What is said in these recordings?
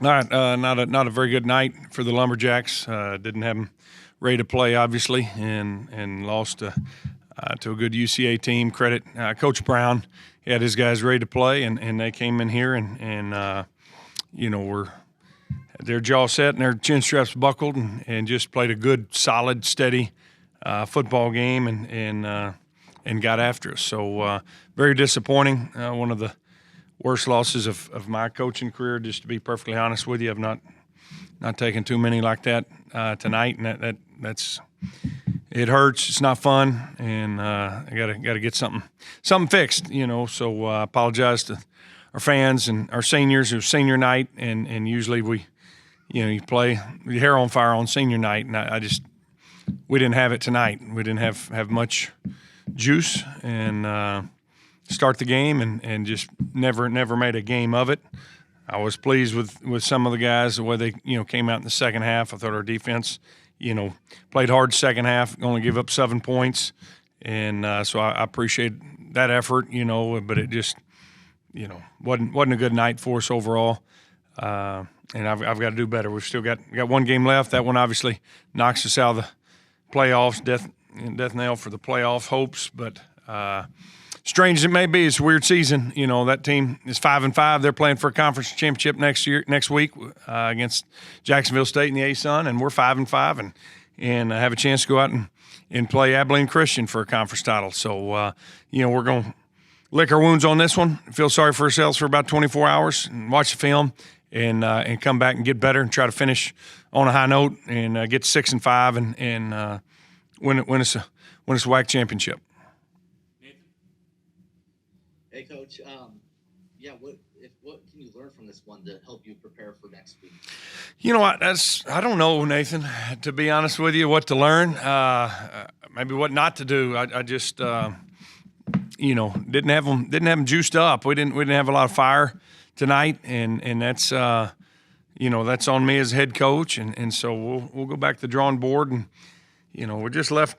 Not a very good night for the Lumberjacks. Didn't have them ready to play, obviously, and lost to a good UCA team. Credit Coach Brown. He had his guys ready to play, and they came in here and were their jaw set and their chin straps buckled and just played a good, solid, steady football game and got after us. So very disappointing. One of the worst losses of my coaching career, just to be perfectly honest with you. I've not taken too many like that tonight, and that's it hurts. It's not fun, and I gotta get something fixed, So I apologize to our fans and our seniors. It was senior night, and usually you play your hair on fire on senior night, and we didn't have it tonight. We didn't have much juice and start the game and just never made a game of it. I was pleased with some of the guys, the way they came out in the second half. I thought our defense played hard second half, only give up 7 points, and so I appreciate that effort, but it just wasn't a good night for us overall. And I've got to do better. We've still got one game left. That one obviously knocks us out of the playoffs, death knell for the playoff hopes. But strange as it may be, it's a weird season. That team is 5-5. They're playing for a conference championship next week against Jacksonville State and the A-Sun, and we're 5-5 and have a chance to go out and play Abilene Christian for a conference title. So we're going to lick our wounds on this one, feel sorry for ourselves for about 24 hours, and watch the film and come back and get better and try to finish on a high note and get to 6-5 and win us a WAC championship. Hey, Coach. What can you learn from this one to help you prepare for next week? I don't know, Nathan. To be honest with you, what to learn, maybe what not to do. I just didn't have them juiced up. We didn't have a lot of fire tonight, and that's that's on me as head coach, and so we'll go back to the drawing board, and we're just left.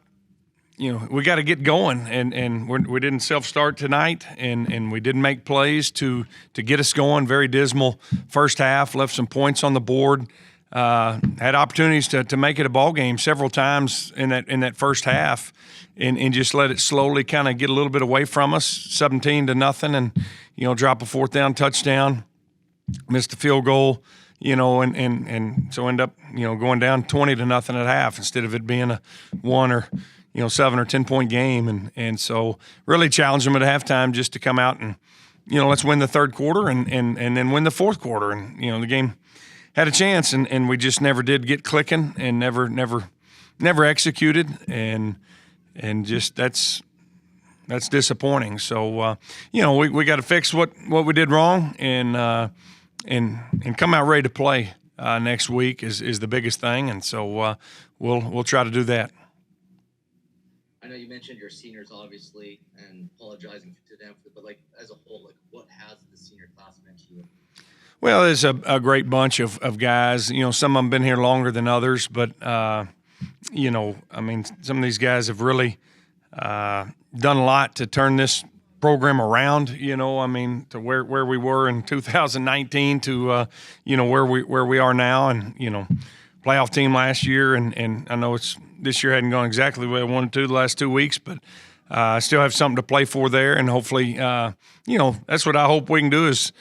We got to get going, and we didn't self-start tonight, and we didn't make plays to get us going. Very dismal first half, left some points on the board, had opportunities to make it a ball game several times in that first half, and just let it slowly kind of get a little bit away from us, 17-0, and drop a fourth down touchdown, missed a field goal. And so end up, going down 20-0 at half instead of it being a 1 or 7 or 10 point game. And so really challenged them at halftime just to come out and, let's win the third quarter and then win the fourth quarter. And, the game had a chance and we just never did get clicking and never executed. And just that's disappointing. So, we got to fix what we did wrong and come out ready to play next week is the biggest thing. And so we'll try to do that. I know you mentioned your seniors, obviously, and apologizing to them, but as a whole, what has the senior class meant to you? Well, there's a great bunch of guys. Some of them been here longer than others, but some of these guys have really done a lot to turn this program around, to where we were in 2019 to, where we are now. And, playoff team last year. And I know this year hadn't gone exactly the way I wanted to the last 2 weeks, but I still have something to play for there. And hopefully, that's what I hope we can do is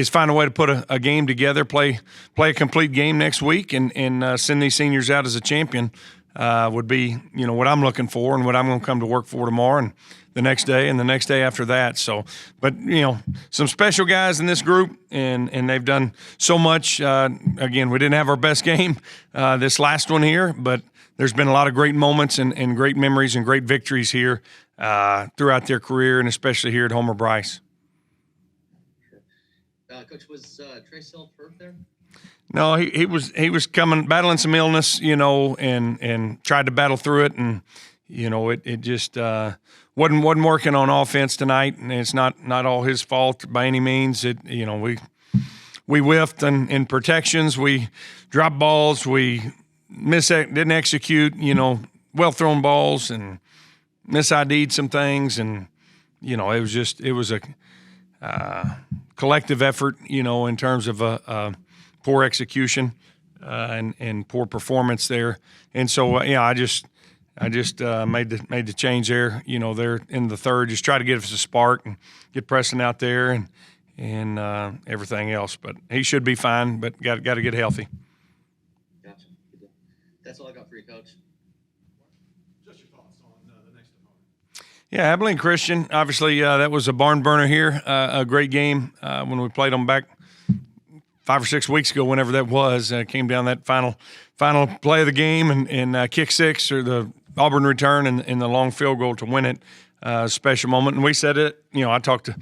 find a way to put a game together, play a complete game next week and send these seniors out as a champion would be, what I'm looking for and what I'm going to come to work for tomorrow and the next day and the next day after that. So, but, some special guys in this group and they've done so much. Again, we didn't have our best game this last one here, but there's been a lot of great moments and great memories and great victories here throughout their career and especially here at Homer Bryce. Coach, was Trey Self hurt there? No, he was battling some illness, and tried to battle through it, and it just wasn't working on offense tonight, and it's not all his fault by any means. We whiffed in protections, we dropped balls, we didn't execute, well thrown balls, and mis-ID'd some things, and it was a collective effort, in terms of a poor execution and poor performance there. And so I just made the change there. There in the third, just try to give us a spark and get Preston out there and everything else. But he should be fine. But got to get healthy. Gotcha. That's all I got for you, Coach. Just your thoughts on the next opponent. Yeah, Abilene Christian. Obviously, that was a barn burner here. A great game when we played them back 5 or 6 weeks ago, whenever that was. Came down that final play of the game and kick six, or the Auburn return and the long field goal to win it. Special moment. And we said it. I talked to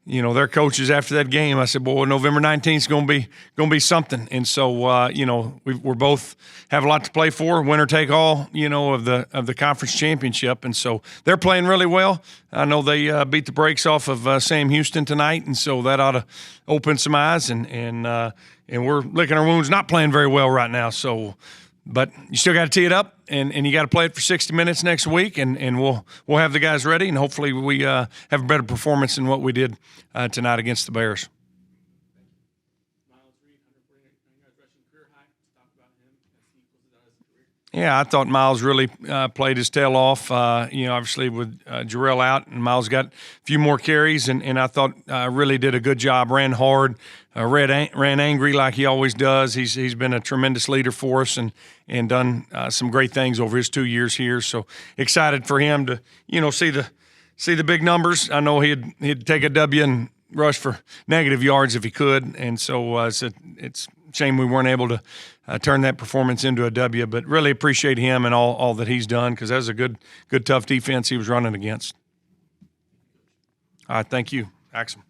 their coaches after that game. I said, "Boy, November 19th is going to be something." And so we're both have a lot to play for, winner take all. Of the conference championship. And so they're playing really well. I know they beat the brakes off of Sam Houston tonight, and so that ought to open some eyes. And we're licking our wounds, not playing very well right now. So. But you still got to tee it up, and you got to play it for 60 minutes next week, and we'll have the guys ready, and hopefully we have a better performance than what we did tonight against the Bears. Miles Reed, 149 yards rushing, career high. Talk about him as he closes out his career. Yeah, I thought Miles really played his tail off. Obviously with Jarrell out, and Miles got a few more carries, and I thought really did a good job. Ran hard, ran angry like he always does. He's been a tremendous leader for us and done some great things over his 2 years here. So excited for him to see the big numbers. I know he'd take a W and rush for negative yards if he could, and so it's a shame we weren't able to turn that performance into a W, but really appreciate him and all that he's done, because that was a good tough defense he was running against. All right, thank you, Axel.